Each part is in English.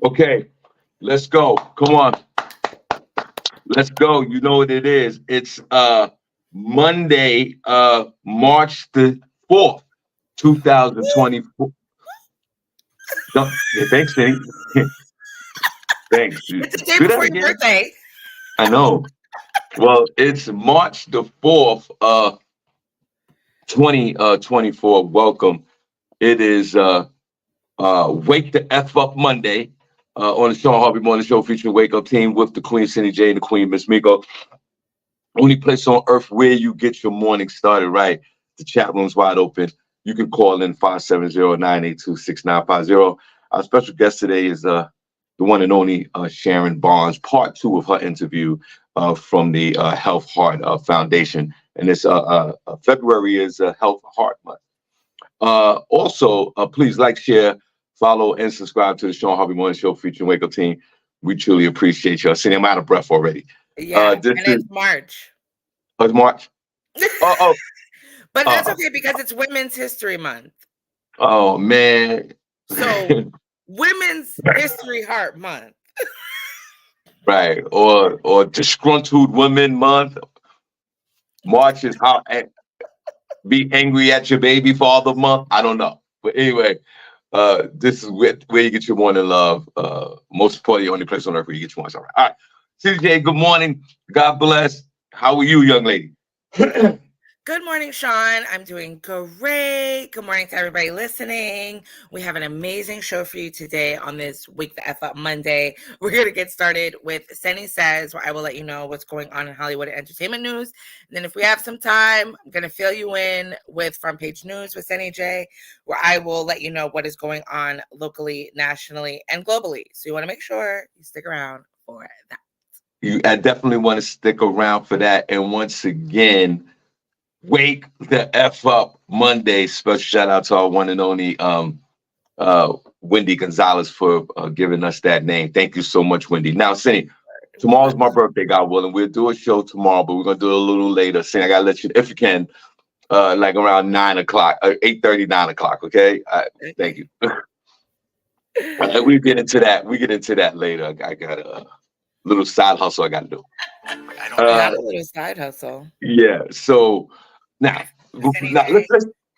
Okay, let's go. Come on, let's go. You know what it is. It's Monday, March the 4th, 2024. Yeah, thanks, Cindy. Thanks. It's the day Do that before your again. birthday. I know. Well, it's March the 4th, 2024. Welcome. It is Wake the F Up Monday on the Shawn Harvey Morning Show featuring Wake Up Team with the Queen Cindy J and the Queen Miss Miko. Only place on earth where you get your morning started right. The chat room's wide open. You can call in 570-982-6950. Our special guest today is the one and only Sharon Barnes, part two of her interview from the Health Heart Foundation. And this February is Health Heart Month. Also, please like, share, follow, and subscribe to the Shawn Harvey Morning Show featuring Wake Up Team. We truly appreciate you. Cindy, I'm out of breath already. Yeah, This and is it's March. March. Oh, But that's oh, okay because it's Women's History Month. oh, man. So Women's History Heart Month. Right. Or Disgruntled Women Month. March is how be angry at your baby father month. I don't know. But anyway, this is where you get your morning love. Most importantly, the only place on earth where you get your morning. All right. CJ, good morning. God bless. How are you, young lady? Good morning, Shawn. I'm doing great. Good morning to everybody listening. We have an amazing show for you today on this Wake the F Up Monday. We're going to get started with Senny Says, where I will let you know what's going on in Hollywood and entertainment news. And then if we have some time, I'm going to fill you in with Front Page News with Senny J, where I will let you know what is going on locally, nationally, and globally. So you want to make sure you stick around for that. I definitely want to stick around for that. And once again, Wake the F Up Monday. Special shout out to our one and only Wendy Gonzalez for giving us that name. Thank you so much, Wendy. Now, Cindy, tomorrow's my birthday, God willing. We'll do a show tomorrow, but we're gonna do it a little later. Cindy, I gotta let you, if you can, like around 9 o'clock, 8:30, 9 o'clock. Okay. Thank you. We get into that. We get into that later. I got a little side hustle I got to do. Not a little side hustle. Yeah. So now,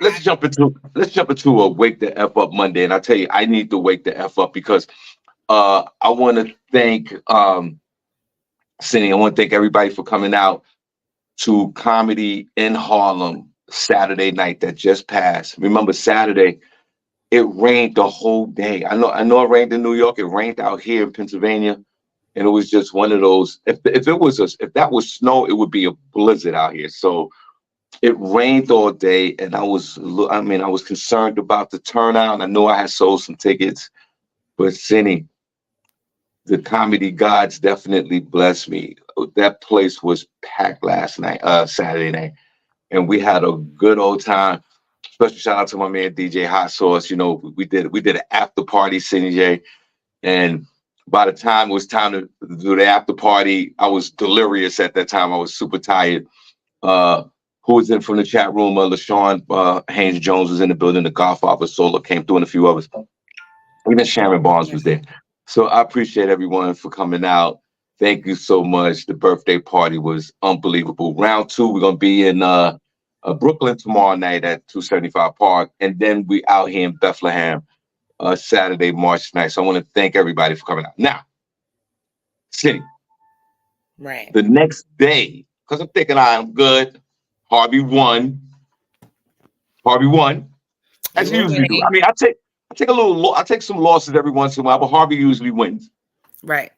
let's jump into a Wake the F Up Monday, and I tell you, I need to wake the F up because I want to thank Cindy. I want to thank everybody for coming out to comedy in Harlem Saturday night that just passed. Remember Saturday, it rained the whole day. I know it rained in New York. It rained out here in Pennsylvania, and it was just one of those. If that was snow, it would be a blizzard out here. So it rained all day, and I was concerned about the turnout. I know I had sold some tickets, but Cindy, the comedy gods definitely blessed me. That place was packed last night, Saturday night, and we had a good old time. Special shout out to my man DJ Hot Sauce. You know, we did an after party, Cindy J, and by the time it was time to do the after party, I was delirious at that time. I was super tired. Who was in from the chat room? LaShawn Haynes Jones was in the building. The Godfather Solo came through, and a few others. Even Sharon Barnes was there. So I appreciate everyone for coming out. Thank you so much. The birthday party was unbelievable. Round two, we're gonna be in Brooklyn tomorrow night at 275 Park, and then we out here in Bethlehem Saturday, March 9th. So I want to thank everybody for coming out. Now, City, Right. the next day, because I'm thinking I'm good. Harvey won. As you usually do. I mean, I take some losses every once in a while, but Harvey usually wins. Right.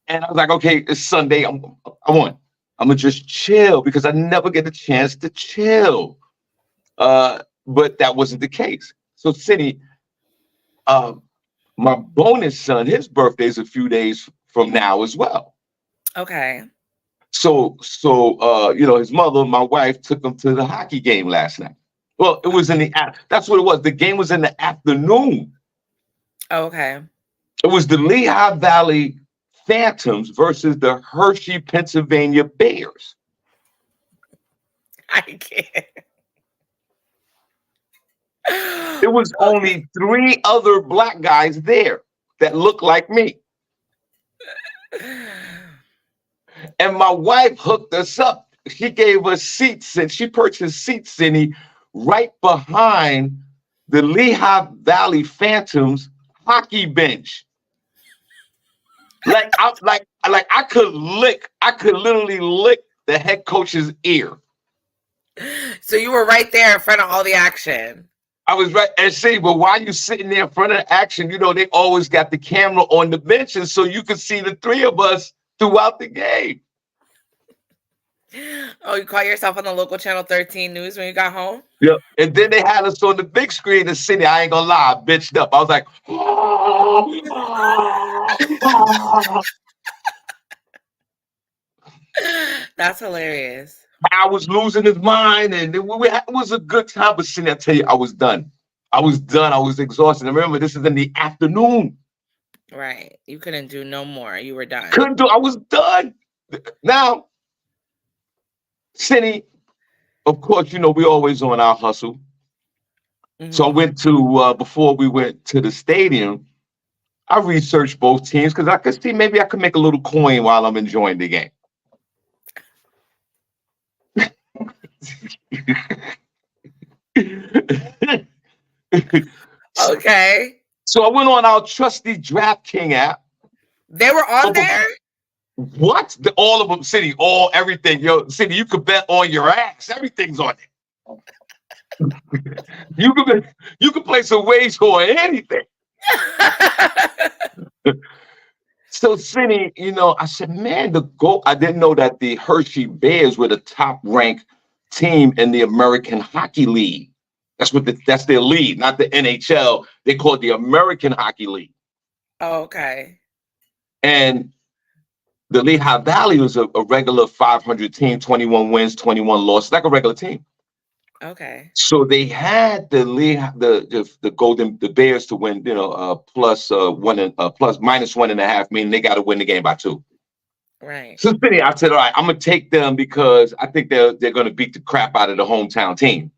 And I was like, okay, it's Sunday. I won. I'm gonna just chill because I never get a chance to chill. But that wasn't the case. So, City, my bonus son, his birthday is a few days from now as well. Okay. So his mother, my wife, took him to the hockey game last night. Well, it was that's what it was. The game was in the afternoon. Okay. It was the Lehigh Valley Phantoms versus the Hershey, Pennsylvania Bears. I can't. It was only 3 other black guys there. that looked like me. And my wife hooked us up. She gave us seats and she purchased seats, Cindy, right behind the Lehigh Valley Phantoms hockey bench. I could literally lick the head coach's ear. So you were right there in front of all the action. I was right. And see, but while you sitting there in front of the action, they always got the camera on the benches so you could see the three of us throughout the game. Oh, you caught yourself on the local channel 13 news when you got home? Yeah. And then they had us on the big screen in City. I ain't gonna lie, I bitched up. I was like, That's hilarious. I was losing his mind, and it was a good time. But Cindy, I tell you, I was done. I was exhausted. And remember, this is in the afternoon. Right. You couldn't do no more. You were done. I was done. Now, Cindy, of course, we always on our hustle. Mm-hmm. So I went to, before we went to the stadium, I researched both teams because I could see maybe I could make a little coin while I'm enjoying the game. Okay. So I went on our trusty DraftKings app. They were on there? What? All of them, City, everything. Yo, City, you could bet on your ass. Everything's on it. You could place a wager on anything. So, City, I said, man, I didn't know that the Hershey Bears were the top-ranked team in the American Hockey League. That's their league, not the NHL. They call it the American Hockey League. Oh, okay. And the Lehigh Valley was a regular 500 team, 21 wins, 21 losses, like a regular team. Okay. So they had the Bears to win, plus minus 1.5, meaning they got to win the game by 2. Right. So I said, all right, I'm gonna take them because I think they're gonna beat the crap out of the hometown team.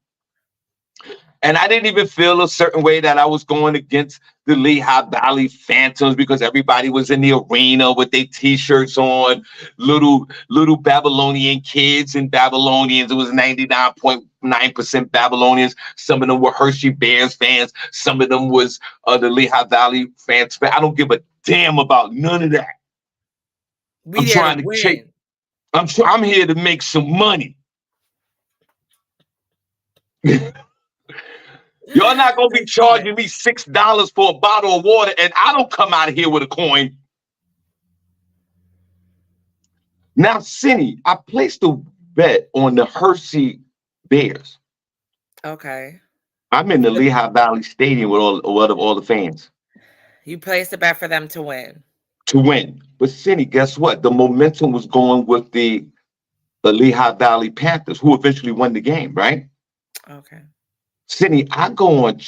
And I didn't even feel a certain way that I was going against the Lehigh Valley Phantoms because everybody was in the arena with their T-shirts on, little Babylonian kids and Babylonians. It was 99.9% Babylonians. Some of them were Hershey Bears fans. Some of them was the Lehigh Valley fans. I don't give a damn about none of that. I'm trying to win. I'm here to make some money. You're not going to be charging me $6 for a bottle of water, and I don't come out of here with a coin. Now, Cindy, I placed a bet on the Hershey Bears. Okay. I'm in the Lehigh Valley Stadium with all the fans. You placed a bet for them to win. To win. But, Cindy, guess what? The momentum was going with the Lehigh Valley Panthers, who eventually won the game, right? Okay. Cindy, I go on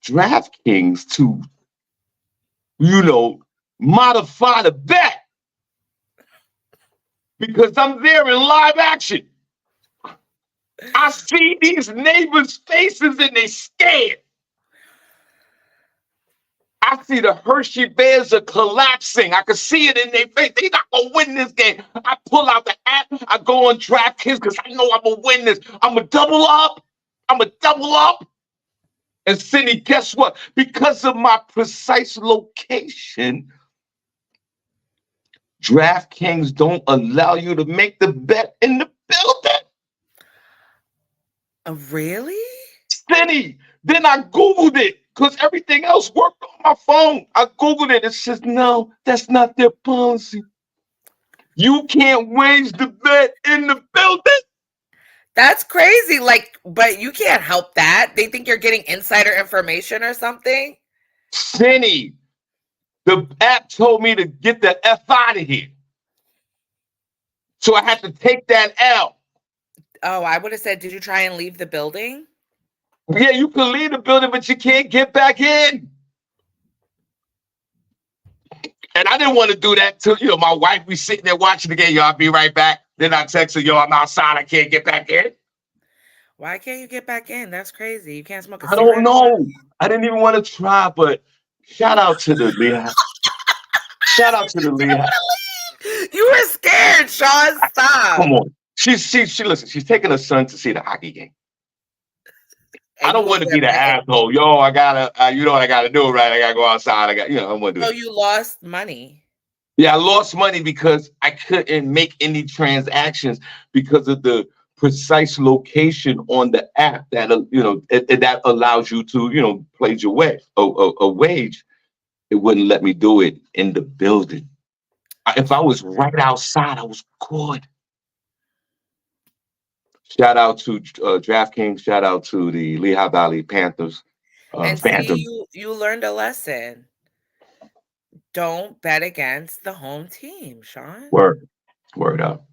DraftKings to, modify the bet because I'm there in live action. I see these neighbors' faces and they scared. I see the Hershey Bears are collapsing. I can see it in their face. They're not going to win this game. I pull out the app. I go on DraftKings because I know I'm going to win this. I'm going to double up. And Cindy, guess what? Because of my precise location, DraftKings don't allow you to make the bet in the building. Really? Cindy, then I Googled it because everything else worked on my phone. I Googled it. It says, no, that's not their policy. You can't wage the bet in the building. That's crazy. But you can't help that. They think you're getting insider information or something. Cindy, the app told me to get the F out of here. So I had to take that L. Oh, I would have said, did you try and leave the building? Yeah, you can leave the building, but you can't get back in. And I didn't want to do that to, my wife be sitting there watching the game. Yo, I'll be right back. Then I text her, yo, I'm outside. I can't get back in. Why can't you get back in? That's crazy. You can't smoke a cigarette? I don't know. I didn't even want to try, but shout out to the Shout out to the You didn't Lehigh. want to leave. You were scared, Sean. Stop. Come on. She listen, she's taking her son to see the hockey game. I And you don't want over to there be the betting. asshole. Yo, I gotta, you know what I gotta do, right? I gotta go outside. I want to do So that. you lost money. Yeah, I lost money because I couldn't make any transactions because of the precise location on the app that that allows you to place your a wage. It wouldn't let me do it in the building. If I was right outside, I was good. Shout out to DraftKings. Shout out to the Lehigh Valley Panthers. And see, Phantom. you learned a lesson. Don't bet against the home team, Sean. Word up.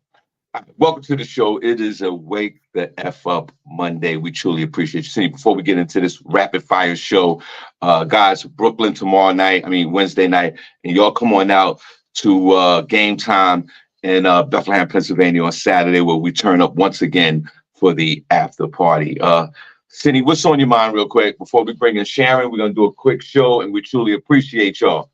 Welcome to the show. It is a Wake the F Up Monday. We truly appreciate you. See, before we get into this rapid fire show, guys, Brooklyn Wednesday night, and y'all come on out to game time in Bethlehem, Pennsylvania on Saturday, where we turn up once again for the after party. Cindy, what's on your mind real quick before we bring in Sharon? We're going to do a quick show, and we truly appreciate y'all.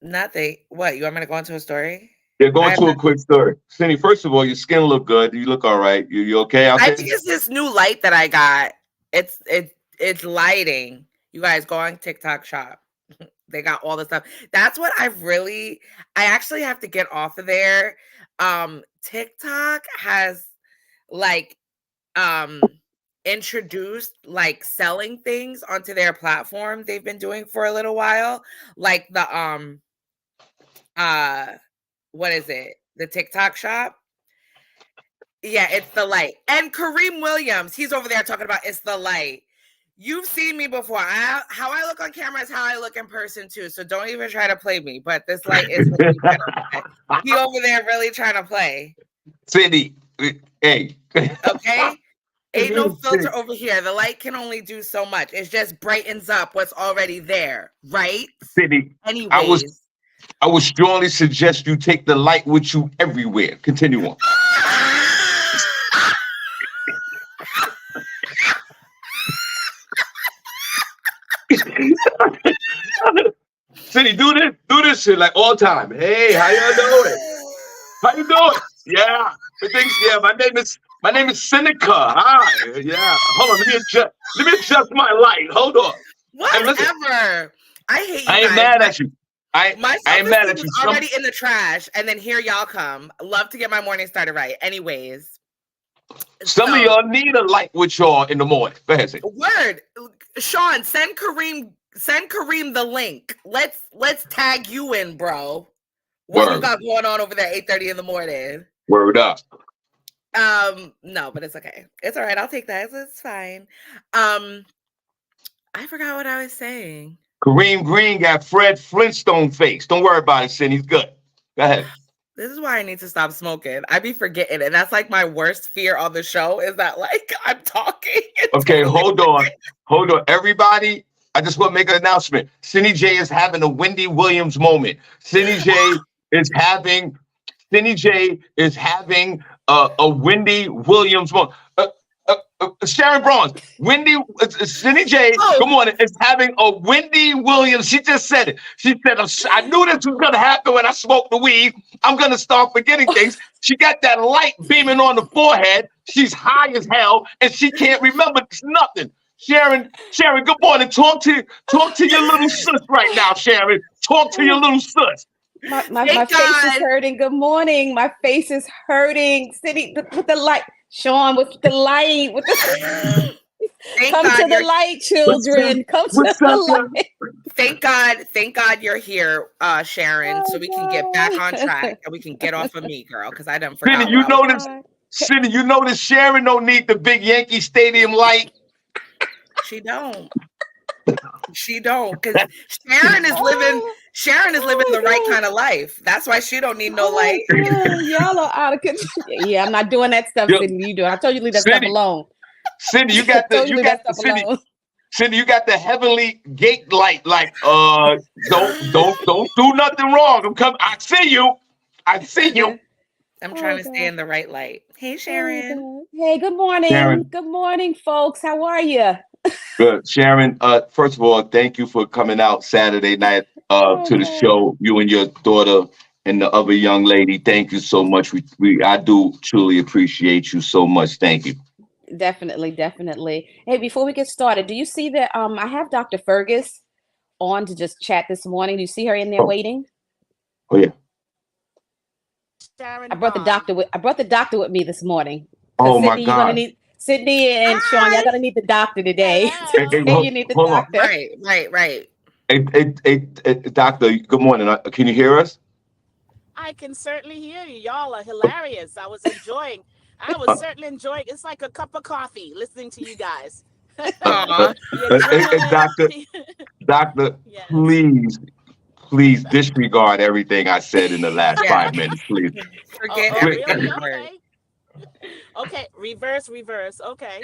Nothing. What, you want me to go into a story? Yeah, going to a quick story. Cindy, first of all, your skin look good. You look all right. You okay out there? I think it's this new light that I got. It's lighting. You guys go on TikTok shop. They got all the stuff. That's what I actually have to get off of there. TikTok has like introduced like selling things onto their platform they've been doing for a little while. Like the what is it? The TikTok shop. Yeah, it's the light. And Kareem Williams, he's over there talking about it's the light. You've seen me before. How I look on camera is how I look in person too. So don't even try to play me. But this light is he over there really trying to play. Cindy, hey. Okay? Ain't no filter over here. The light can only do so much. It just brightens up what's already there, right? Cindy, anyways. I would strongly suggest you take the light with you everywhere. Continue on. Cindy, do this shit like all time. Hey, how y'all doing? How you doing? Yeah. My name is Seneca. Hi. Yeah. Hold on. Let me adjust my light. Hold on. Whatever. I hate you. I ain't mad at you. I ain't mad at you. Already in the trash, and then here y'all come. Love to get my morning started right. Anyways. Some of y'all need a light with y'all in the morning. Go ahead. Word. Sean, send Kareem the link. Let's tag you in, bro. What you got going on over there 8:30 in the morning? Word up. No, but it's okay. It's all right. I'll take that. It's fine. I forgot what I was saying. Kareem Green got Fred Flintstone face. Don't worry about it, Sin. He's good. Go ahead. This is why I need to stop smoking. I be forgetting, and that's like my worst fear on the show is that like I'm talking. Okay, hold on. Everybody, I just want to make an announcement. Cindy J is having a Wendy Williams moment. Cindy J is having a Wendy Williams moment. Sharon Bronze, Cindy J, good morning, is having a Wendy Williams. She just said it. She said, I knew this was going to happen when I smoked the weed. I'm going to start forgetting things. She got that light beaming on the forehead. She's high as hell, and she can't remember nothing. Sharon, good morning. Talk to your little sis right now, Sharon. Talk to your little sis. My face is hurting. Good morning. My face is hurting. Cindy, with the light. Shawn, with the light. Come to the light, children. Come to the light. Thank God you're here, Sharon, so we can get back on track and we can get off of me, girl, because I done forgot. Cindy, you notice Sharon don't need the big Yankee Stadium light. She don't, because Sharon is living the right kind of life. That's why she don't need no light. Y'all are out of control. Yeah, I'm not doing that stuff, Cindy. You do. I told you to leave that stuff alone. Cindy, you got the heavenly gate light. Like, don't do nothing wrong. I see you. I'm trying to stay in the right light. Hey, Sharon. Hey, good morning. Sharon. Good morning, folks. How are you? Good. Sharon, first of all, thank you for coming out Saturday night to the show. You and your daughter and the other young lady. Thank you so much. I do truly appreciate you so much. Thank you. Definitely, definitely. Hey, before we get started, do you see that I have Dr. Fergus on to just chat this morning? Do you see her in there waiting? Oh yeah. I brought the doctor with me this morning. Oh my Sydney, you're gonna God. need Sydney and Sean, y'all gonna need the doctor today. Today you need the doctor. Right. Hey, doctor, good morning. Can you hear us? I can certainly hear you. Y'all are hilarious. I was certainly enjoying. It's like a cup of coffee listening to you guys. Doctor, Yes. please disregard everything I said in the last 5 minutes, please. Forget everything. Really? Okay. Reverse. Okay.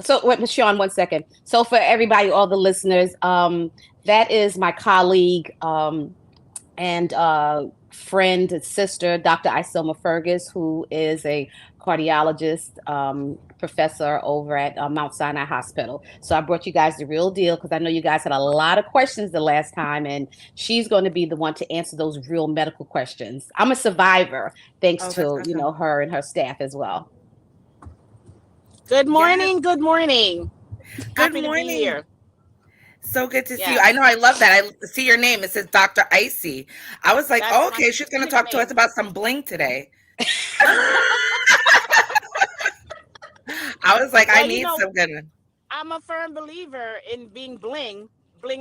So wait, Sean, 1 second. So for everybody, all the listeners, that is my colleague and friend and sister, Dr. Iselma Fergus, who is a cardiologist, professor over at Mount Sinai Hospital. So I brought you guys the real deal because I know you guys had a lot of questions the last time, and she's going to be the one to answer those real medical questions. I'm a survivor, thanks to awesome. Her and her staff as well. Good morning. Yes. Good morning. Happy to be here. So good to see you. I know. I love that. I see your name. It says Dr. Icy. I was like, okay, she's going to talk to us about some bling today. I was like, I need some good. I'm a firm believer in being bling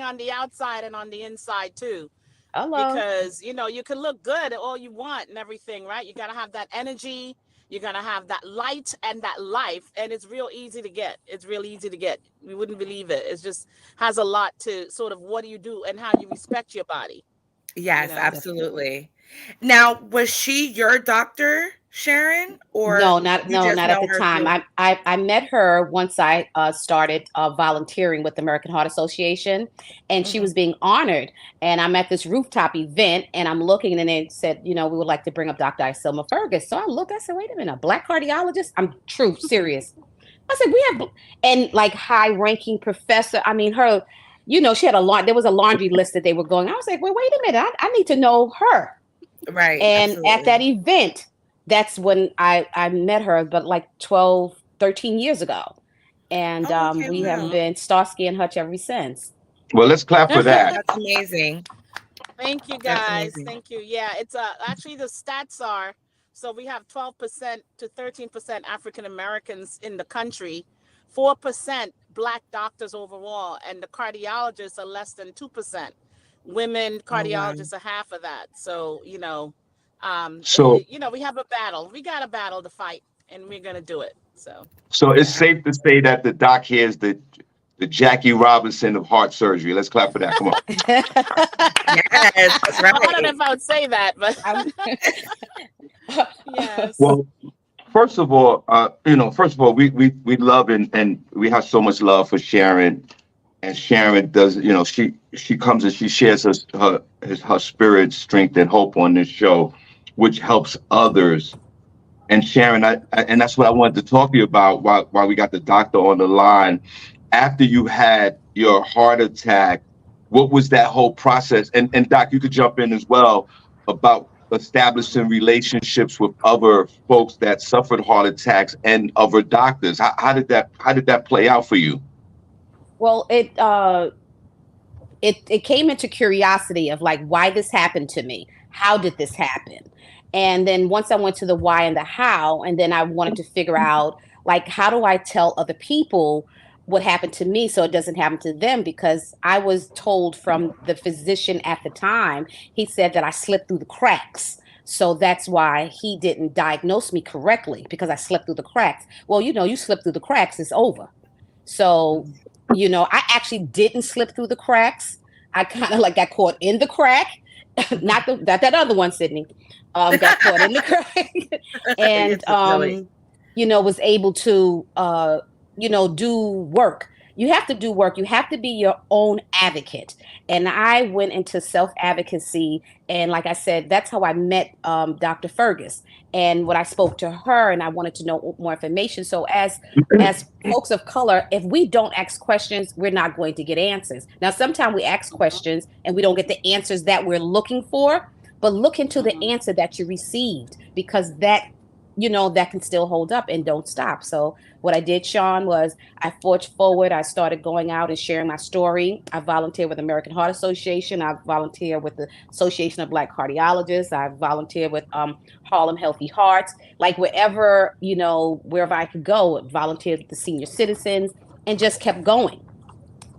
on the outside and on the inside too. Hello. Because, you can look good at all you want and everything, right? You got to have that energy. You're going to have that light and that life. And it's real easy to get. We wouldn't believe it. It just has a lot to sort of what do you do and how you respect your body. Yes, absolutely. Now, was she your doctor, Sharon? Or no, not at the time. I met her once I started volunteering with the American Heart Association, and she was being honored. And I'm at this rooftop event, and I'm looking, and it said, we would like to bring up Dr. Iselma Fergus. So I said, wait a minute, a Black cardiologist? I'm serious. I said, we have, and like high-ranking professor. I mean, her, she had there was a laundry list that they were going. I was like, well, wait a minute, I need to know her. Right. And absolutely. At that event, that's when I met her, but like 12, 13 years ago. And we have been Starsky and Hutch ever since. Well, let's clap for that. That's amazing. Thank you, guys. Thank you. Yeah, it's actually the stats are, so we have 12% to 13% African Americans in the country, 4% Black doctors overall, and the cardiologists are less than 2%. Women cardiologists are half of that. So, we have a battle. We got a battle to fight, and we're going to do it. So it's safe to say that the doc here is the Jackie Robinson of heart surgery. Let's clap for that. Come on. Yes, that's right. I don't know if I would say that, but yes. Well, first of all, we love and we have so much love for Sharon. And Sharon does, she comes and she shares her spirit, strength, and hope on this show, which helps others. And Sharon, and that's what I wanted to talk to you about while we got the doctor on the line. After you had your heart attack, what was that whole process? And Doc, you could jump in as well about establishing relationships with other folks that suffered heart attacks and other doctors. How did that play out for you? Well, it came into curiosity of like why this happened to me. How did this happen? And then once I went to the why and the how, and then I wanted to figure out like how do I tell other people what happened to me so it doesn't happen to them? Because I was told from the physician at the time, he said that I slipped through the cracks. So that's why he didn't diagnose me correctly, because I slipped through the cracks. Well, you slip through the cracks, it's over. So I actually didn't slip through the cracks. I kind of like got caught in the crack, not that other one, Sydney. Got caught in the crack, and was able to do work. you have to do work. You have to be your own advocate. And I went into self-advocacy. And like I said, that's how I met Dr. Fergus. And when I spoke to her and I wanted to know more information. So as folks of color, if we don't ask questions, we're not going to get answers. Now, sometimes we ask questions and we don't get the answers that we're looking for, but look into the answer that you received, because that, that can still hold up and don't stop. So what I did, Shawn, was I forged forward. I started going out and sharing my story. I volunteered with the American Heart Association. I volunteered with the Association of Black Cardiologists. I volunteered with Harlem Healthy Hearts. Like wherever, wherever I could go, volunteered with the senior citizens, and just kept going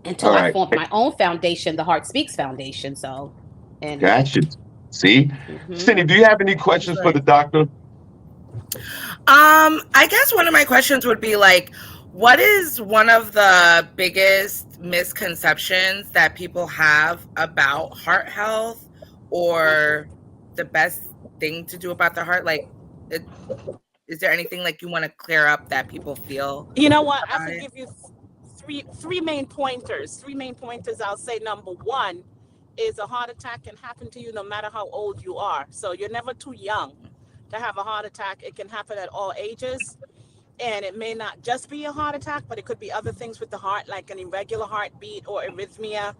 until I formed my own foundation, the Heart Speaks Foundation. So, and gotcha. See, Cindy, do you have any questions for the doctor? I guess one of my questions would be like, what is one of the biggest misconceptions that people have about heart health, or the best thing to do about the heart? Like, is there anything like you want to clear up that people feel? You know what? I could give you three main pointers. Three main pointers. I'll say number one is a heart attack can happen to you no matter how old you are. So you're never too young to have a heart attack. It can happen at all ages, and it may not just be a heart attack, but it could be other things with the heart, like an irregular heartbeat or arrhythmia.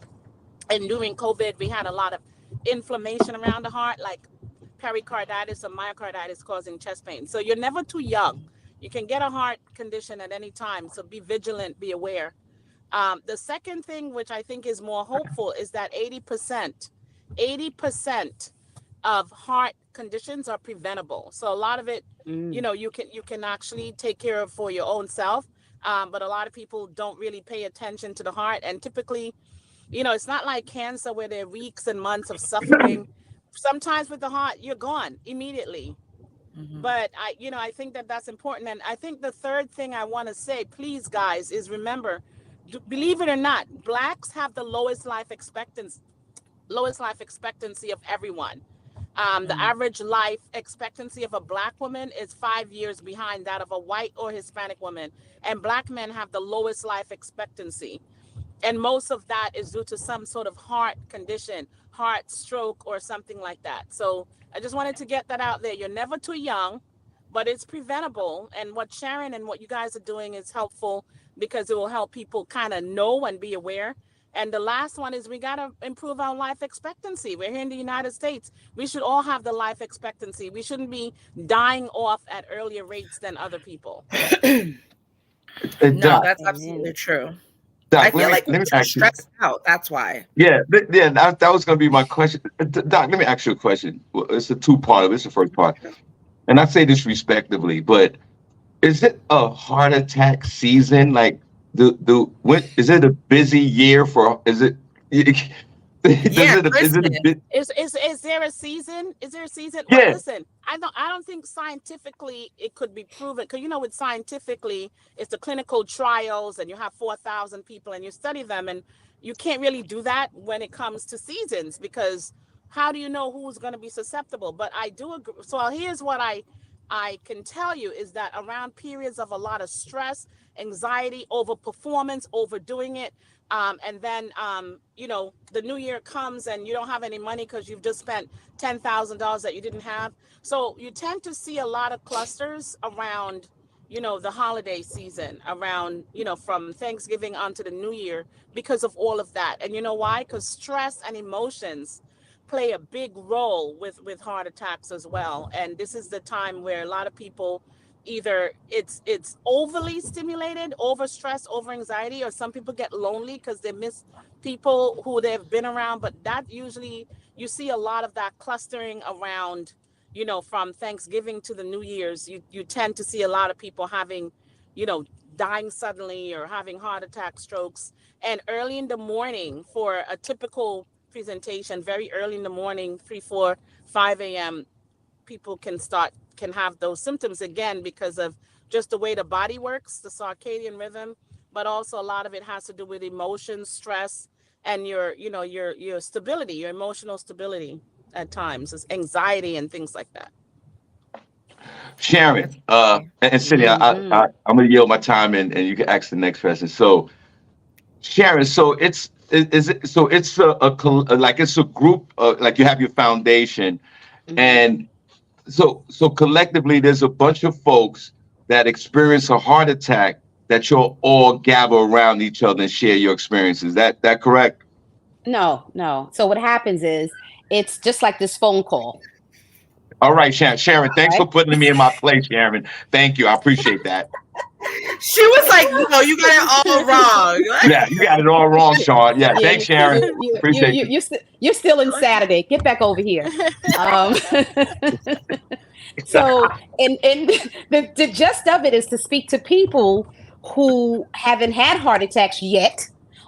And during COVID, we had a lot of inflammation around the heart, like pericarditis or myocarditis causing chest pain. So you're never too young. You can get a heart condition at any time. So be vigilant, be aware. The second thing, which I think is more hopeful, is that 80% of heart conditions are preventable. So a lot of it, you can actually take care of for your own self. But a lot of people don't really pay attention to the heart. And typically, it's not like cancer where there are weeks and months of suffering. Sometimes with the heart, you're gone immediately. But I think that that's important. And I think the third thing I want to say, please, guys, is remember, believe it or not, Blacks have the lowest life expectancy of everyone. The average life expectancy of a Black woman is 5 years behind that of a white or Hispanic woman. And Black men have the lowest life expectancy. And most of that is due to some sort of heart condition, heart stroke, or something like that. So I just wanted to get that out there. You're never too young, but it's preventable. And what Sharon and what you guys are doing is helpful, because it will help people kind of know and be aware. And the last one is we got to improve our life expectancy. We're here in the United States. We should all have the life expectancy. We shouldn't be dying off at earlier rates than other people. No, that's absolutely true. Doc, I feel like we're stressed out. That's why. Yeah, that was going to be my question. Doc, let me ask you a question. Well, it's a two-part. It's the first part. And I say this respectively, but is it a heart attack season? Like, is it a busy year for? Is it? Is there a season? Is there a season? Yeah. Well, listen, I don't think scientifically it could be proven, because with scientifically it's the clinical trials and you have 4,000 people and you study them, and you can't really do that when it comes to seasons, because how do you know who's going to be susceptible? But I do agree. So here's what I can tell you is that around periods of a lot of stress, anxiety, overperformance, overdoing it, and then, the new year comes and you don't have any money because you've just spent $10,000 that you didn't have. So you tend to see a lot of clusters around, the holiday season, around, from Thanksgiving onto the new year, because of all of that. And you know why? Because stress and emotions play a big role with heart attacks as well. And this is the time where a lot of people, either it's overly stimulated, over stress, over anxiety, or some people get lonely because they miss people who they've been around. But that usually, you see a lot of that clustering around, from Thanksgiving to the New Year's. You tend to see a lot of people having, dying suddenly or having heart attack, strokes. And early in the morning, for a typical presentation, very early in the morning, 3, 4, 5 a.m., people can have those symptoms again, because of just the way the body works, the circadian rhythm, but also a lot of it has to do with emotions, stress, and your stability, your emotional stability at times, is anxiety and things like that. Sharon, and Cindy, I'm going to yield my time and you can ask the next question. So Sharon, so is it so it's like it's a group, like you have your foundation, Mhm. and so collectively there's a bunch of folks that experience a heart attack that you'll all gather around each other and share your experiences. That correct? No, no. So what happens is it's just like this phone call, All right, Sharon. Sharon, thanks right? for putting me in my place, Sharon. Thank you. I appreciate that. She was like, "No, you got it all wrong." Yeah, you got it all wrong, Sean. Yeah, Yeah, thanks, Sharon. Appreciate you. you're still in Saturday. Get back over here. Um, so, and the gist of it is to speak to people who haven't had heart attacks yet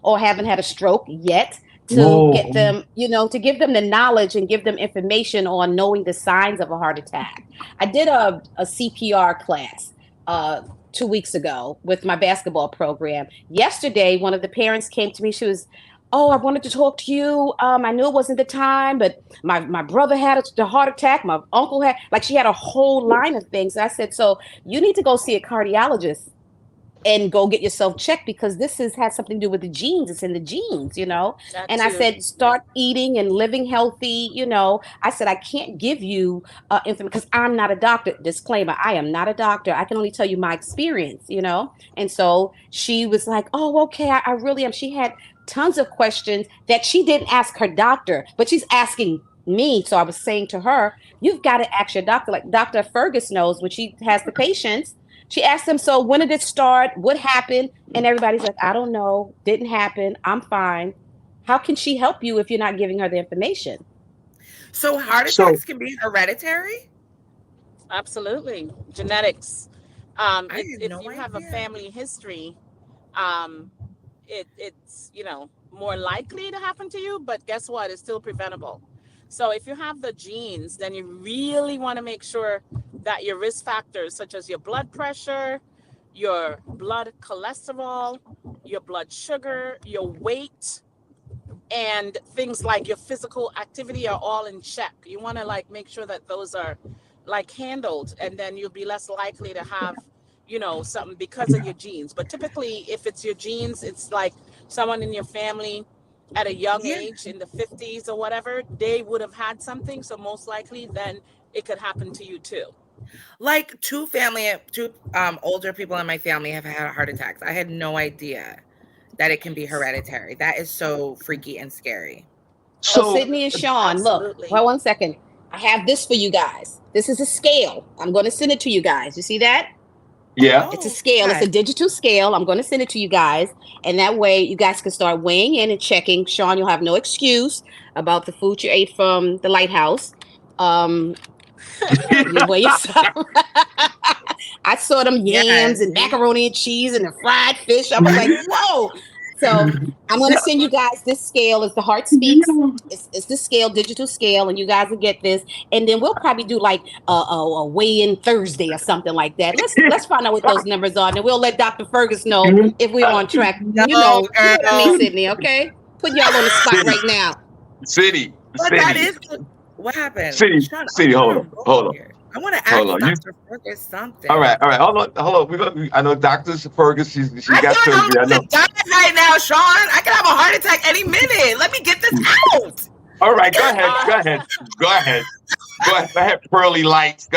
or haven't had a stroke yet, to get Whoa. them, to give them the knowledge and give them information on knowing the signs of a heart attack. I did a CPR class 2 weeks ago with my basketball program. Yesterday, one of the parents came to me. She was, "Oh, I wanted to talk to you. I knew it wasn't the time, but my brother had the heart attack. My uncle had," like, she had a whole line of things. I said, "So you need to go see a cardiologist and go get yourself checked, because this has something to do with the genes. It's in the genes." That And I too. said, start eating and living healthy. I said, I can't give you information because I'm not a doctor. Disclaimer: I am not a doctor. I can only tell you my experience. And so she was like, "Oh, okay, I really am." She had tons of questions that she didn't ask her doctor, but she's asking me. So I was saying to her, "You've got to ask your doctor." Like Dr. Fergus knows when she has the patients. She asked them, "So when did it start? What happened?" And everybody's like, "I don't know. Didn't happen. I'm fine." How can she help you if you're not giving her the information? So heart So attacks can be hereditary? Absolutely. Genetics. I had If no you have a idea. family history, um, it's more likely to happen to you, but guess what? It's still preventable. So if you have the genes, then you really want to make sure that your risk factors, such as your blood pressure, your blood cholesterol, your blood sugar, your weight, and things like your physical activity are all in check. You want to like make sure that those are like handled, and then you'll be less likely to have something because of your genes. But typically if it's your genes, it's like someone in your family at a young Yeah. age in the 50s or whatever, they would have had something, so most likely then it could happen to you too. Like two older people in my family have had heart attacks. I had no idea that it can be hereditary. That is so freaky and scary. So so Sydney and Sean, look, Absolutely. well, 1 second. I have this for you guys. This is a scale. I'm going to send it to you guys. You see that? yeah. It's a Oh, scale. It's a God. digital scale. I'm going to send it to you guys. And that way you guys can start weighing in and checking. Sean, you'll have no excuse about the food you ate from the lighthouse. Um, you weigh yourself. I saw them Yeah, yams and see? macaroni and cheese and the fried fish. I was like, whoa. So I'm going to send you guys this scale. It's the Heart Speaks. It's the scale, digital scale, and you guys will get this. And then we'll probably do like a weigh-in Thursday or something like that. Let's find out what those numbers are, and then we'll let Dr. Fergus know if we're on track. No, You know what I mean, girl. Sydney? Okay, put y'all on the spot City, right now. city, But that city, is what happened. city, Sean, city. I'm Hold on on, a roll hold on, here. I want to hold ask on. You Dr. Fergus all right? something. All right, hold on, hold on. I know Doctor Fergus. She I feel got like I'm surgery. I about know. to die right now, Sean. I could have a heart attack any minute. Let me get this out. All right, go ahead, uh, go ahead, go ahead. Go ahead, pearly lights.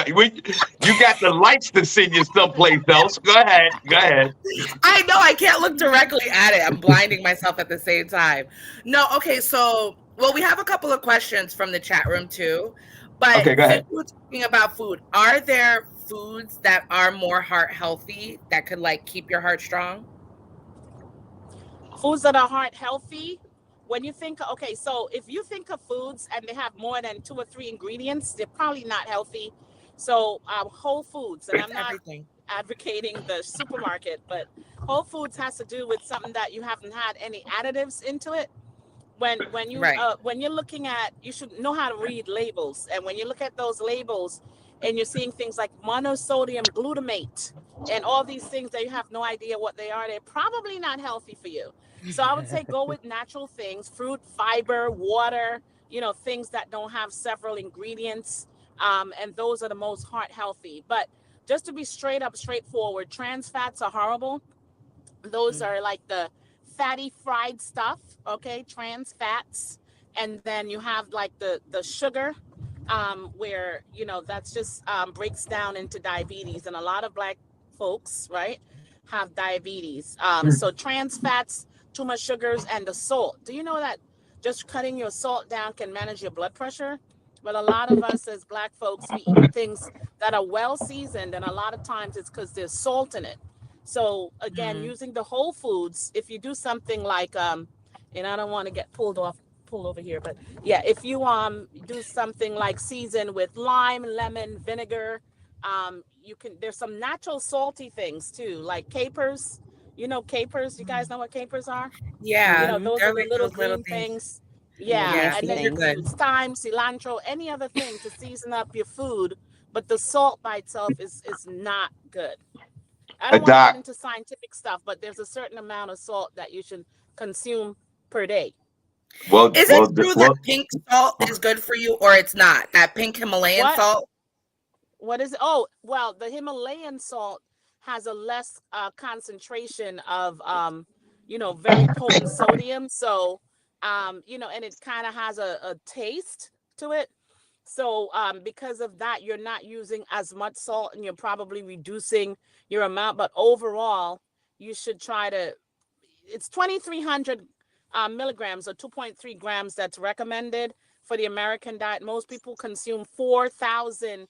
You got the lights to send you someplace else. Go ahead, go ahead. I know I can't look directly at it. I'm blinding myself at the same time. No, okay, so well, we have a couple of questions from the chat room too. But Okay, go since ahead. we're talking about food, are there foods that are more heart healthy that could like keep your heart strong? Foods that are heart healthy. When you think, okay, so if you think of foods and they have more than two or three ingredients, they're probably not healthy. So whole foods, and It's I'm not everything. advocating the supermarket, but whole foods has to do with something that you haven't had any additives into it. Right. When you're looking at, you should know how to read labels, and when you look at those labels and you're seeing things like monosodium glutamate and all these things that you have no idea what they are, they're probably not healthy for you. So I would say go with natural things: fruit, fiber, water, things that don't have several ingredients, and those are the most heart healthy. But just to be straightforward, trans fats are horrible. Those Mm. are like the fatty fried stuff, okay, trans fats, and then you have like the sugar, where that's just breaks down into diabetes, and a lot of black folks, right, have diabetes. So trans fats, too much sugars, and the salt. Do you know that just cutting your salt down can manage your blood pressure? But a lot of us as black folks, we eat things that are well seasoned, and a lot of times it's because there's salt in it. So again, using the whole foods, if you do something like and I don't want to get pulled over here, but yeah, if you do something like season with lime, lemon, vinegar, you can, there's some natural salty things too, like capers. Capers, you guys know what capers are? Yeah, Those they're are the like little those little green things. things. Yeah, And then they're you good. can use thyme, cilantro, any other thing to season up your food, but the salt by itself is not good. I don't want to get into scientific stuff, but there's a certain amount of salt that you should consume per day. Is it true that pink salt is good for you, or it's not? That pink Himalayan salt? What is it? Oh, well, the Himalayan salt has a less concentration of, very potent sodium. So, and it kind of has a taste to it. So because of that, you're not using as much salt, and you're probably reducing your amount. But overall, you should try to, it's 2,300 milligrams or 2.3 grams that's recommended for the American diet. Most people consume 4,000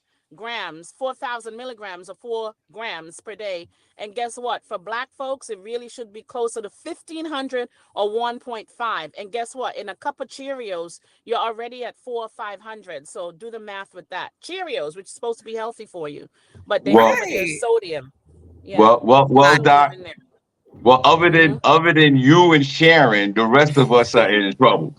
milligrams or 4 grams per day. And guess what? For black folks, it really should be closer to 1,500 or 1.5. And guess what? In a cup of Cheerios, you're already at 400 or 500. So do the math with that. Cheerios, which is supposed to be healthy for you, but there's sodium. Yeah. Well, Doc. Well, other than you and Sharon, the rest of us are in trouble.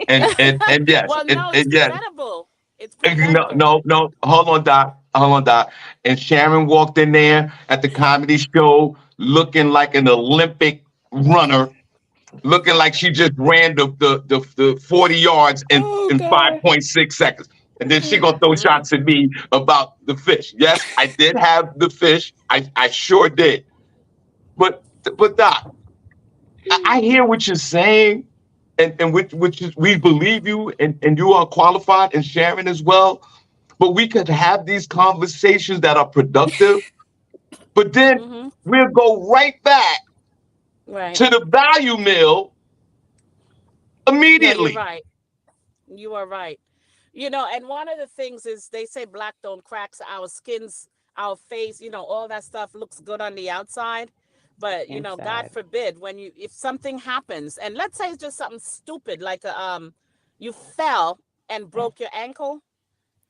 And yes, well, no, it's preventable. It's preventable. No. Hold on, Doc. And Sharon walked in there at the comedy show looking like an Olympic runner, looking like she just ran the 40 yards in 5.6 seconds. And then she gonna throw shots at me about the fish. Yes, I did have the fish. I sure did. But Doc, I hear what you're saying, and which is, we believe you, and you are qualified, and Sharon as well. But we could have these conversations that are productive, but then we'll go right back to the value meal immediately. No, you're right. You are right. And one of the things is they say black don't crack, so our skins, our face, all that stuff looks good on the outside. But, God forbid, if something happens, and let's say it's just something stupid, like you fell and broke your ankle,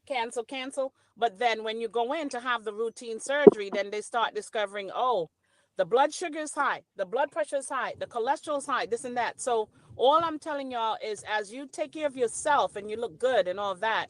cancel. But then when you go in to have the routine surgery, then they start discovering, oh, the blood sugar is high, the blood pressure is high, the cholesterol is high, this and that. So all I'm telling y'all is, as you take care of yourself and you look good and all that,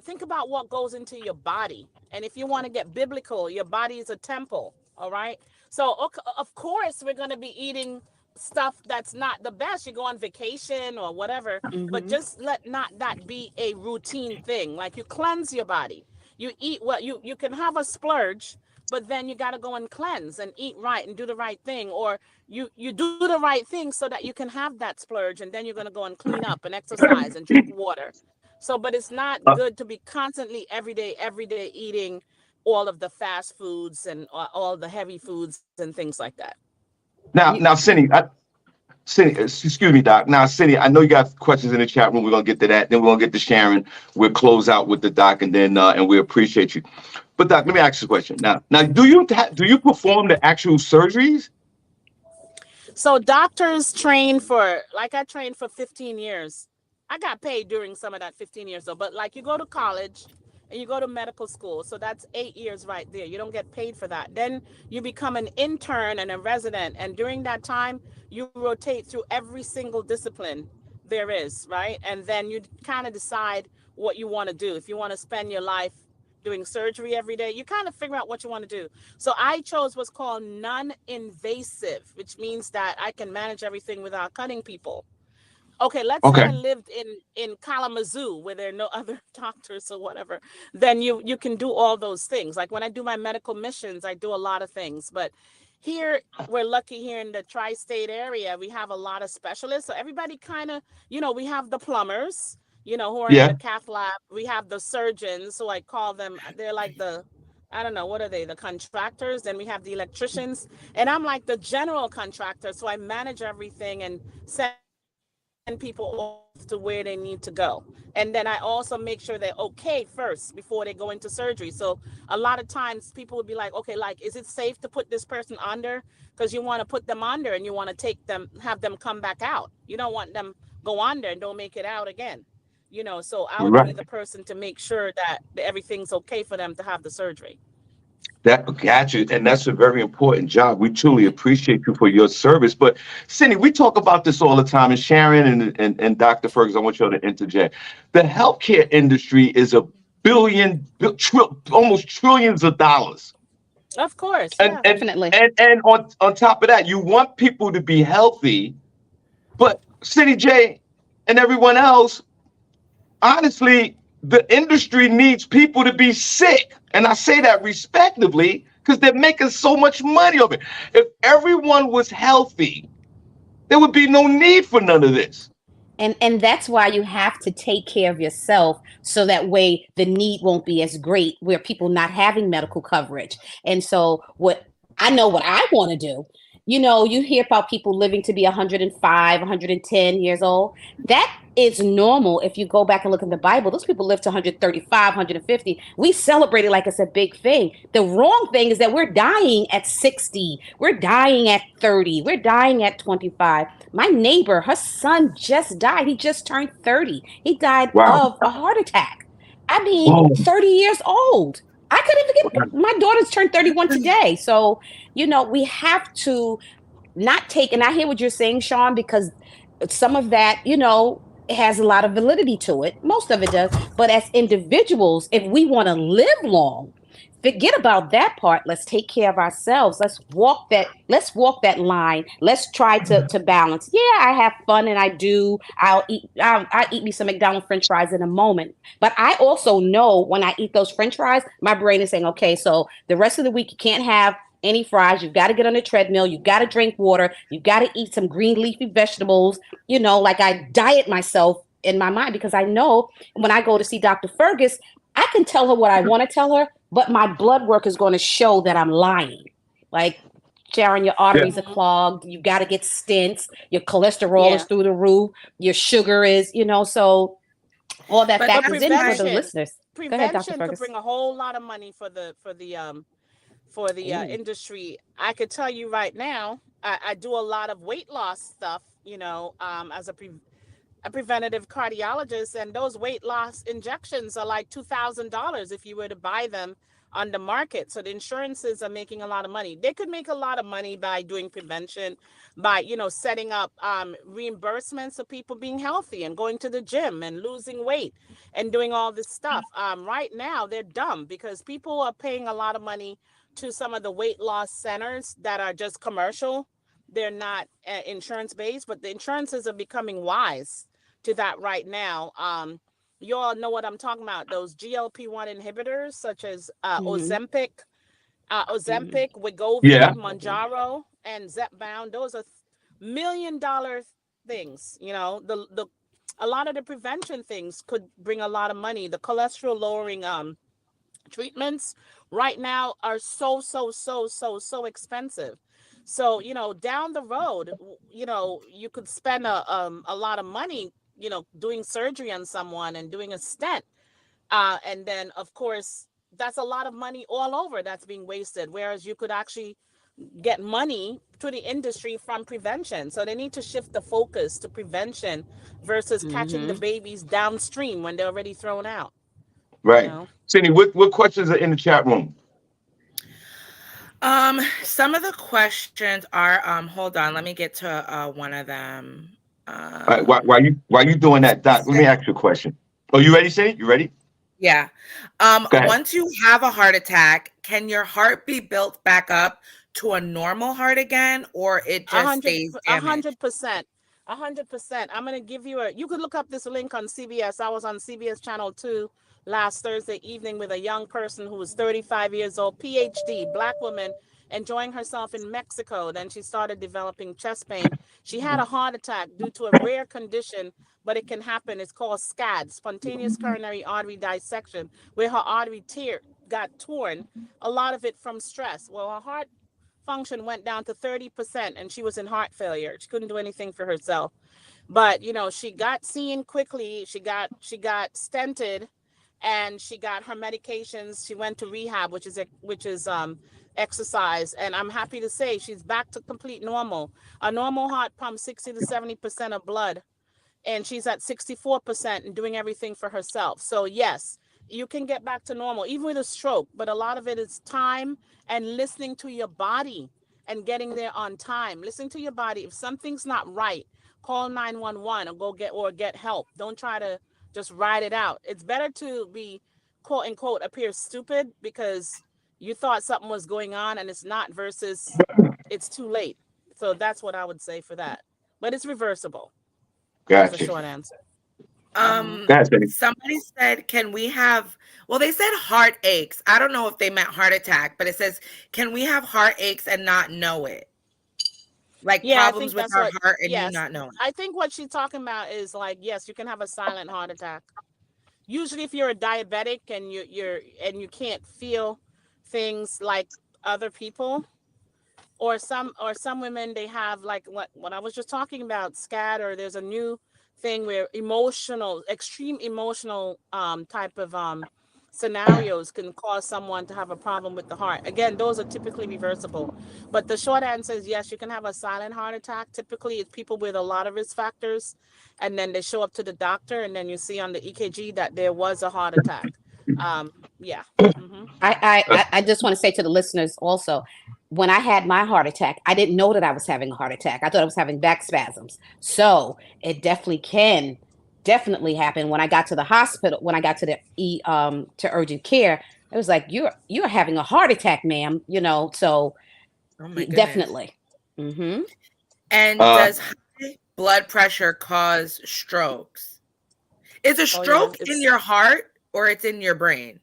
think about what goes into your body. And if you want to get biblical, your body is a temple. All right. So, of course, we're going to be eating stuff that's not the best. You go on vacation or whatever, but just let not that be a routine thing. Like, you cleanse your body. You eat what you can have a splurge, but then you got to go and cleanse and eat right and do the right thing. Or you do the right thing so that you can have that splurge. And then you're going to go and clean up and exercise and drink water. So, but it's not good to be constantly every day eating all of the fast foods and all the heavy foods and things like that. Now, Cindy, excuse me, Doc. Now, Cindy, I know you got questions in the chat room. We're gonna get to that. Then we're gonna get to Sharon. We'll close out with the Doc, and then and we appreciate you. But Doc, let me ask you a question. Now, do you perform the actual surgeries? So doctors train for, I trained for 15 years. I got paid during some of that 15 years though. But like, you go to college and you go to medical school. So that's 8 years right there. You don't get paid for that. Then you become an intern and a resident. And during that time, you rotate through every single discipline there is, right? And then you kind of decide what you want to do. If you want to spend your life doing surgery every day, you kind of figure out what you want to do. So I chose what's called non-invasive, which means that I can manage everything without cutting people. Okay, let's say I lived in Kalamazoo where there are no other doctors or whatever. Then you can do all those things. Like when I do my medical missions, I do a lot of things. But here we're lucky here in the tri-state area. We have a lot of specialists. So everybody kind of, we have the plumbers, who are in the cath lab. We have the surgeons, so I call them, they're like I don't know, what are they? The contractors. Then we have the electricians, and I'm like the general contractor. So I manage everything and send people off to where they need to go. And then I also make sure they're okay first before they go into surgery. So a lot of times people would be like, okay, like, is it safe to put this person under? Because you want to put them under and you want to have them come back out. You don't want them go under and don't make it out again. So I would be the person to make sure that everything's okay for them to have the surgery. That got you, and that's a very important job. We truly appreciate you for your service. But Cindy, we talk about this all the time, and Sharon and Dr. Fergus, I want you to interject. The healthcare industry is almost trillions of dollars. Of course, and definitely. And on top of that, you want people to be healthy, but Cindy J and everyone else, honestly, the industry needs people to be sick. And I say that respectively because they're making so much money of it. If everyone was healthy, there would be no need for none of this. And that's why you have to take care of yourself so that way the need won't be as great where people not having medical coverage. And so what I want to do, you hear about people living to be 105, 110 years old. That is normal. If you go back and look in the Bible, those people live to 135, 150. We celebrate it like it's a big thing. The wrong thing is that we're dying at 60. We're dying at 30. We're dying at 25. My neighbor, her son just died. He just turned 30. He died of a heart attack. 30 years old. I couldn't even get, my daughter's turned 31 today. So, we have to not take, and I hear what you're saying, Shawn, because some of that, it has a lot of validity to it. Most of it does. But as individuals, if we want to live long, forget about that part. Let's take care of ourselves. Let's walk that line. Let's try to balance. Yeah, I have fun and I'll eat me some McDonald's French fries in a moment. But I also know when I eat those French fries, my brain is saying, okay, so the rest of the week you can't have any fries. You've got to get on the treadmill. You've got to drink water. You've got to eat some green leafy vegetables. Like I diet myself in my mind because I know when I go to see Dr. Fergus, I can tell her what I want to tell her, but my blood work is going to show that I'm lying. Like, Sharon, your arteries are clogged. You've got to get stents. Your cholesterol is through the roof. Your sugar is, so all that factors in for the listeners. Prevention could bring a whole lot of money for the industry. I could tell you right now, I do a lot of weight loss stuff, as a preventative cardiologist, and those weight loss injections are like $2,000 if you were to buy them on the market. So the insurances are making a lot of money. They could make a lot of money by doing prevention, by, setting up reimbursements of people being healthy and going to the gym and losing weight and doing all this stuff. Right now, they're dumb because people are paying a lot of money to some of the weight loss centers that are just commercial. They're not insurance based, but the insurances are becoming wise to that right now. You all know what I'm talking about. Those GLP-1 inhibitors, such as Ozempic, Wegovy, Mounjaro, and Zepbound. Those are $1 million things. A lot of the prevention things could bring a lot of money. The cholesterol lowering treatments right now are so expensive. So, down the road, you could spend a lot of money, doing surgery on someone and doing a stent. And then, of course, that's a lot of money all over that's being wasted. Whereas you could actually get money to the industry from prevention. So they need to shift the focus to prevention versus catching the babies downstream when they're already thrown out. Right. Cindy, what questions are in the chat room? Some of the questions are, hold on, let me get to one of them. All right, while you doing that, Doc, let me ask you a question. Oh, you ready, Cindy? You ready? Yeah. Once you have a heart attack, can your heart be built back up to a normal heart again, or it just stays damaged? 100%. 100%. I'm going to give you you could look up this link on CBS. I was on CBS Channel 2 last Thursday evening with a young person who was 35 years old, PhD, Black woman, enjoying herself in Mexico. Then she started developing chest pain. She had a heart attack due to a rare condition, but it can happen. It's called SCAD, spontaneous coronary artery dissection, where her artery got torn, a lot of it from stress. Well, her heart function went down to 30% and she was in heart failure. She couldn't do anything for herself. But, you know, she got seen quickly. She got stented, and she got her medications. She went to rehab, which is exercise. And I'm happy to say she's back to complete normal. A normal heart pumps 60 to 70% of blood, and she's at 64% and doing everything for herself. So yes, you can get back to normal, even with a stroke, but a lot of it is time and listening to your body and getting there on time. Listening to your body. If something's not right, call 911 or get help. Don't try to just ride it out. It's better to be, quote unquote, appear stupid because you thought something was going on and it's not, versus it's too late. So that's what I would say for that. But it's reversible. Gotcha. That's a short answer. Somebody said, can we have, well, they said heart aches. I don't know if they meant heart attack, but it says, can we have heart aches and not know it? Like problems with our heart and you not knowing. I think what she's talking about is like, yes, you can have a silent heart attack. Usually if you're a diabetic and you can't feel things like other people, or some women, they have like what I was just talking about, SCAD, or there's a new thing where extreme emotional type of scenarios can cause someone to have a problem with the heart. Again, those are typically reversible. But the short answer is yes, you can have a silent heart attack. Typically, it's people with a lot of risk factors, and then they show up to the doctor, and then you see on the EKG that there was a heart attack. Yeah. Mm-hmm. I just want to say to the listeners also, when I had my heart attack, I didn't know that I was having a heart attack. I thought I was having back spasms. So it definitely happened when I got to the hospital. When I got to to urgent care, it was like, you're having a heart attack, ma'am. You know, so definitely. Mm-hmm. And does high blood pressure cause strokes? Is a stroke in your heart or it's in your brain?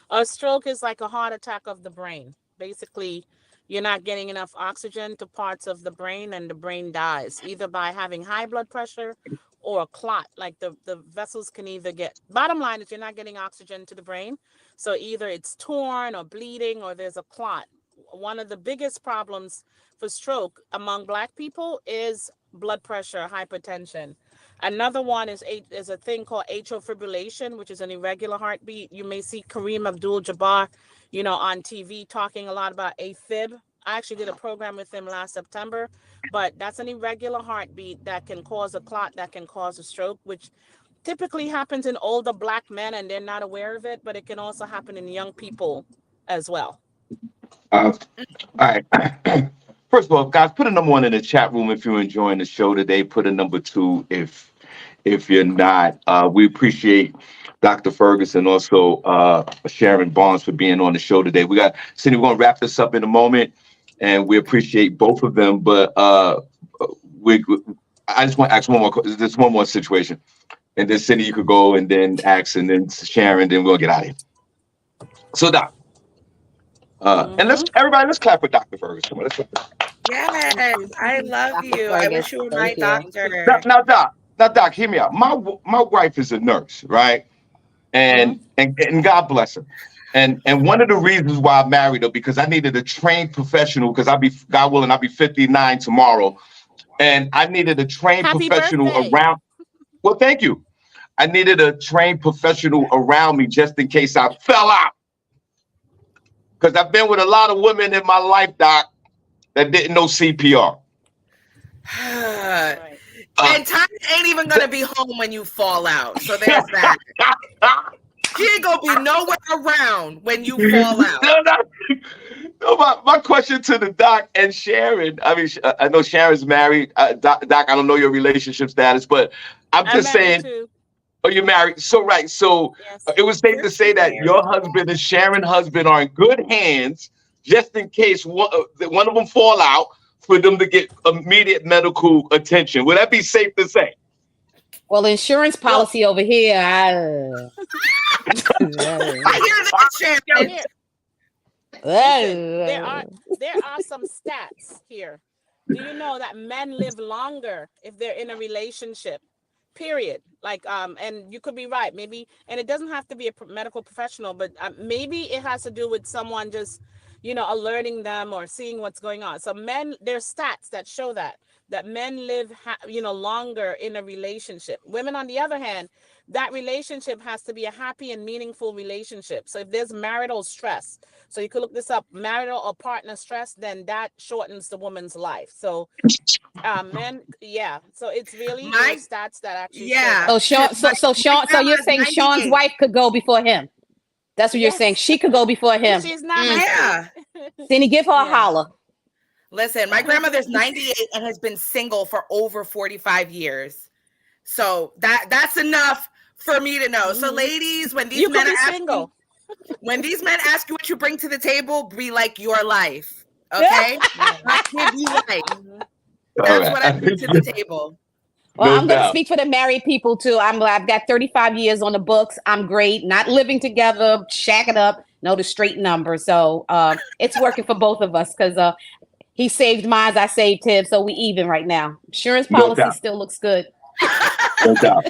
A stroke is like a heart attack of the brain. Basically, you're not getting enough oxygen to parts of the brain, and the brain dies either by having high blood pressure or a clot. Like the vessels can either bottom line is you're not getting oxygen to the brain. So either it's torn or bleeding or there's a clot. One of the biggest problems for stroke among Black people is blood pressure, hypertension. Another one is a thing called atrial fibrillation, which is an irregular heartbeat. You may see Kareem Abdul-Jabbar, on TV talking a lot about AFib. I actually did a program with him last September, but that's an irregular heartbeat that can cause a clot, that can cause a stroke, which typically happens in older Black men and they're not aware of it, but it can also happen in young people as well. All right. First of all, guys, put a number 1 in the chat room if you're enjoying the show today. Put a number 2 if you're not. We appreciate Dr. Ferguson, also Sharon Barnes, for being on the show today. Cindy, we're going to wrap this up in a moment, and we appreciate both of them. But I just want to ask one more situation. And then Cindy, you could go and then ask, and then Sharon, then we'll get out of here. So, Doc. And let's clap for Dr. Ferguson. Yes, I love you. I wish you were my doctor. Now, Doc, hear me out. My wife is a nurse, right? And God bless her. And one of the reasons why I married her, because I needed a trained professional, because God willing, I'll be 59 tomorrow. And I needed a trained professional around. Well, thank you. I needed a trained professional around me just in case I fell out. Because I've been with a lot of women in my life, Doc, that didn't know CPR. And Tanya ain't even going to be home when you fall out. So there's that. She ain't going to be nowhere around when you fall out. No, my question to the Doc and Sharon, I know Sharon's married. Doc, I don't know your relationship status, but I'm just saying. Too. Oh, you're married. So, right. So yes. It was safe to say that your husband and Sharon's husband are in good hands, just in case one of them fall out, for them to get immediate medical attention. Would that be safe to say? Well, insurance policy over here. I hear that, Sharon. Listen, there are some stats here. Do you know that men live longer if they're in a relationship? Period. Like, and you could be right, maybe, and it doesn't have to be a medical professional, but maybe it has to do with someone just, alerting them or seeing what's going on. So there's stats that show that men live, longer in a relationship. Women, on the other hand, that relationship has to be a happy and meaningful relationship. So if there's marital stress, so you could look this up, marital or partner stress, then that shortens the woman's life. So men, yeah. So it's really those stats that actually show that. So you're saying Shawn's wife could go before him? That's what you're saying. She could go before him. She's not. Yeah. Cindy, give her a holler. Listen, my grandmother's 98 and has been single for over 45 years. So that's enough for me to know. So ladies, when these men are single, when these men ask you what you bring to the table, be like your life. Okay? I give you life. That's what I bring to the table. Well, I'm going to speak for the married people too. I've got 35 years on the books. I'm great. Not living together, shacking up. No, the straight number. So it's working for both of us because he saved mine, I saved him. So we even right now. Insurance policy still looks good. No doubt.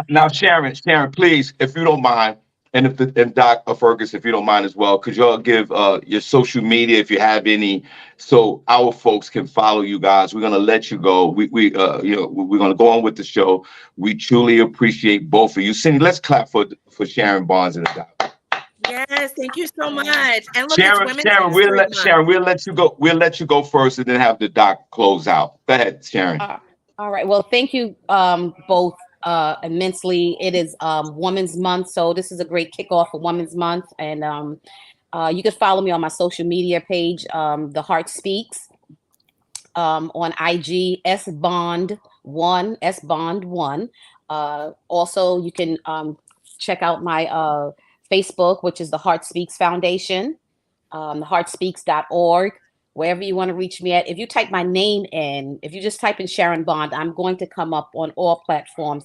Now, Sharon, please, if you don't mind, and Doc Fergus, if you don't mind as well, could y'all give your social media if you have any, so our folks can follow you guys. We're gonna let you go. We're gonna go on with the show. We truly appreciate both of you. Cindy, let's clap for Sharon Barnes and the Doc. Yes, thank you so much. And look, Sharon, we'll let you go. We'll let you go first, and then have the Doc close out. Go ahead, Sharon. All right. Well, thank you both immensely. It is Women's Month, so this is a great kickoff for Women's Month. And you can follow me on my social media page, The Heart Speaks, on IG, SBond1. Also, you can check out my Facebook, which is the Heart Speaks Foundation, theheartspeaks.org. Wherever you want to reach me at. If you type my name in, if you just type in Sharon Bond, I'm going to come up on all platforms,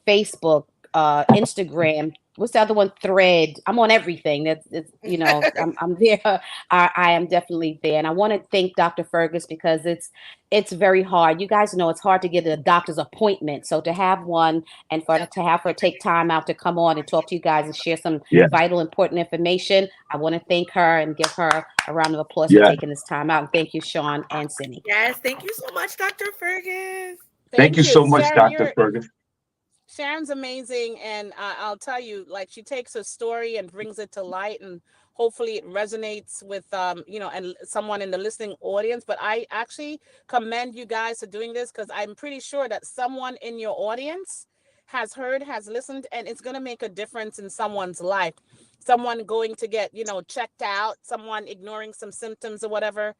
Facebook, Instagram. What's the other one? Thread. I'm on everything. I'm there. I am definitely there. And I want to thank Dr. Fergus because it's very hard. You guys know it's hard to get a doctor's appointment. So to have one and to have her take time out to come on and talk to you guys and share some vital, important information, I want to thank her and give her a round of applause for taking this time out. And thank you, Shawn and Cindy. Yes, thank you so much, Dr. Fergus. Thank you so much, Dr. Fergus. Sharon's amazing, and I'll tell you, like, she takes her story and brings it to light, and hopefully it resonates with and someone in the listening audience. But I actually commend you guys for doing this because I'm pretty sure that someone in your audience has heard, has listened, and it's going to make a difference in someone's life. Someone going to get checked out, someone ignoring some symptoms or whatever.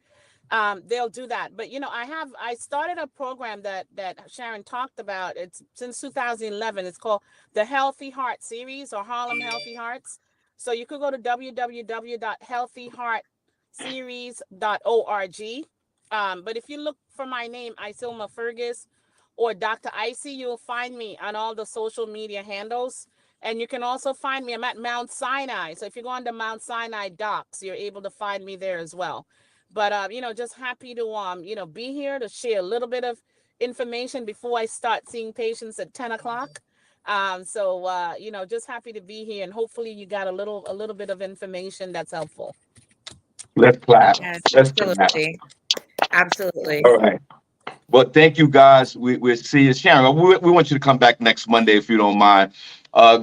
They'll do that. But I started a program that Sharon talked about. It's since 2011. It's called the Healthy Heart Series, or Harlem Healthy Hearts. So you could go to www.healthyheartseries.org. But if you look for my name, Isilma Fergus, or Dr. Icy, you'll find me on all the social media handles. And you can also find me. I'm at Mount Sinai. So if you go on to Mount Sinai Docs, you're able to find me there as well. But, just happy to, be here to share a little bit of information before I start seeing patients at 10 o'clock. Just happy to be here. And hopefully you got a little bit of information that's helpful. Let's clap. Yes, Let's absolutely. All right. Well, thank you, guys. We'll see you. Sharon, we want you to come back next Monday if you don't mind.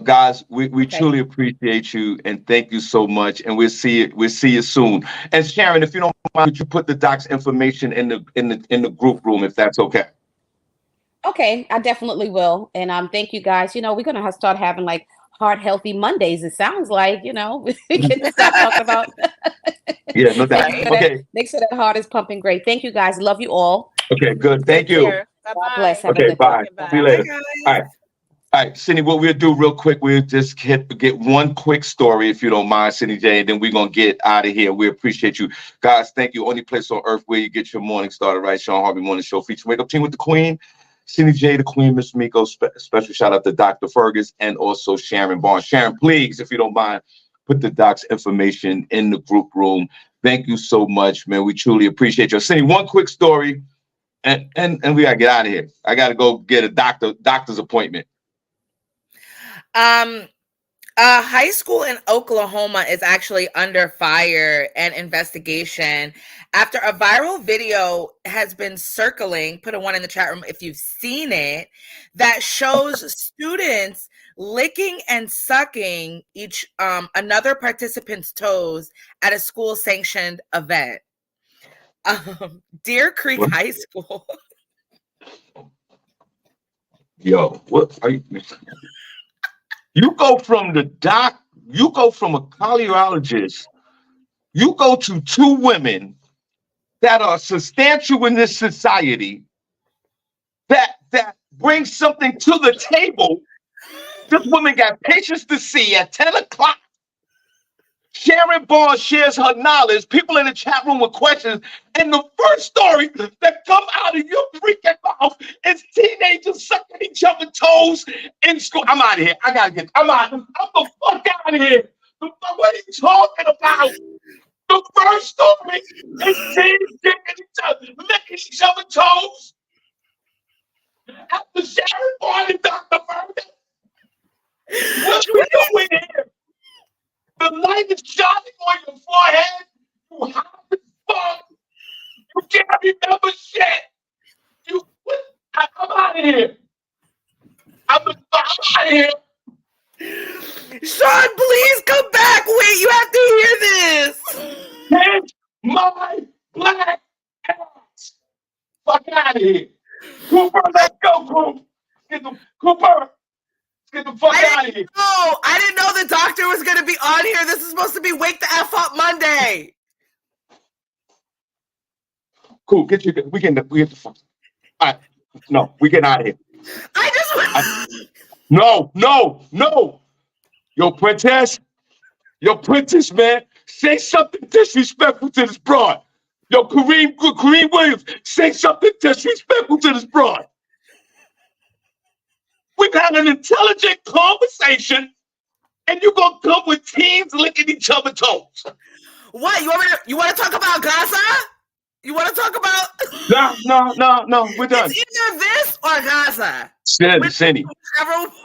Guys, we truly appreciate you and thank you so much. And we'll see you soon. And Sharon, if you don't mind, would you put the doc's information in the group room if that's okay? Okay, I definitely will. And thank you guys. We're gonna start having like Heart Healthy Mondays. It sounds like, we can start talking about. Yeah, no doubt. Okay. Make sure that heart is pumping great. Thank you guys. Love you all. Okay, good. Thank you. Bye-bye. God bless. Have Okay, a good bye. day. See you later. All right, Cindy, what we'll do real quick, we'll just get one quick story, if you don't mind, Cindy J, and then we're going to get out of here. We appreciate you. Guys, thank you. Only place on earth where you get your morning started, right? Shawn Harvey Morning Show featuring Wake Up Team with the Queen, Cindy J, the Queen, Miss Miko. Special shout out to Dr. Fergus and also Sharon Barnes. Sharon, please, if you don't mind, put the doc's information in the group room. Thank you so much, man. We truly appreciate you. Saying one quick story, and we gotta get out of here. I gotta go get a doctor's appointment. A high school in Oklahoma is actually under fire and investigation after a viral video has been circling. Put a 1 in the chat room if you've seen it, that shows students licking and sucking each another participant's toes at a school sanctioned event. Deer Creek High School. Yo, what are you? You go from the doc, you go from a cardiologist, you go to 2 women that are substantial in this society, that bring something to the table. This woman got patients to see at 10 o'clock. Sharon Barnes shares her knowledge. People in the chat room with questions. And the first story that come out of your freaking mouth is teenagers sucking each other's toes in school. I'm out of here. I'm out. I'm the fuck out of here. What are you talking about? The first story is teens licking each other's toes. After Sharon Barnes and Dr. Vernon. What are you doing here? The light is shining on your forehead. You hot as fuck. You can't remember shit. I'm out of here. I'm out of here. Shawn, please come back. Wait, you have to hear this. Kiss my black ass. Fuck out of here. Cooper, let's go, Cooper. Cooper. Get the fuck out of here. I didn't know the doctor was going to be on here. This is supposed to be Wake the F Up Monday. Cool. We get the fuck. All right. No, we get out of here. No. Yo, princess, man. Say something disrespectful to this broad. Yo, Kareem Williams, say something disrespectful to this broad. We've had an intelligent conversation, and you're gonna come with teens licking each other's toes. What? You want to talk about Gaza? You want to talk about? No. We're done. It's either this or Gaza. Cindy.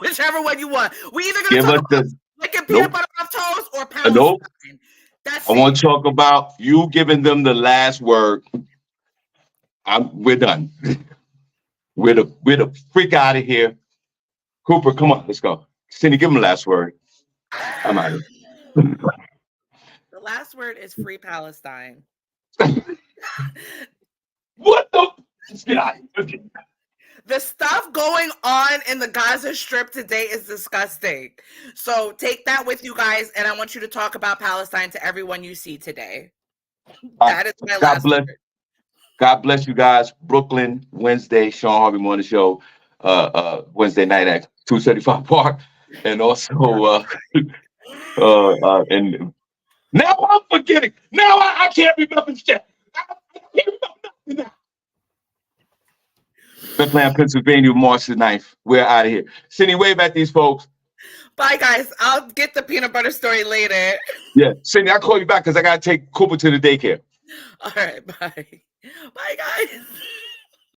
Whichever one you want. We either gonna talk about licking peanut butter off toes or Palestine. Nope. That's I want to talk about you giving them the last word. We're done. We're the freak out of here. Cooper, come on, let's go. Cindy, give him the last word. I'm out of here. The last word is free Palestine. What the? Let's get out of here. The stuff going on in the Gaza Strip today is disgusting. So take that with you guys, and I want you to talk about Palestine to everyone you see today. That is my last word. God bless you guys. Brooklyn, Wednesday, Shawn Harvey Morning Show. Wednesday night at 275 Park, and also and now I'm forgetting. Now I can't remember shit. I can't remember nothing now. Been playing Pennsylvania, March the 9th. We're out of here. Cindy, wave at these folks. Bye, guys. I'll get the peanut butter story later. Yeah, Cindy, I'll call you back because I gotta take Cooper to the daycare. All right, bye. Bye, guys.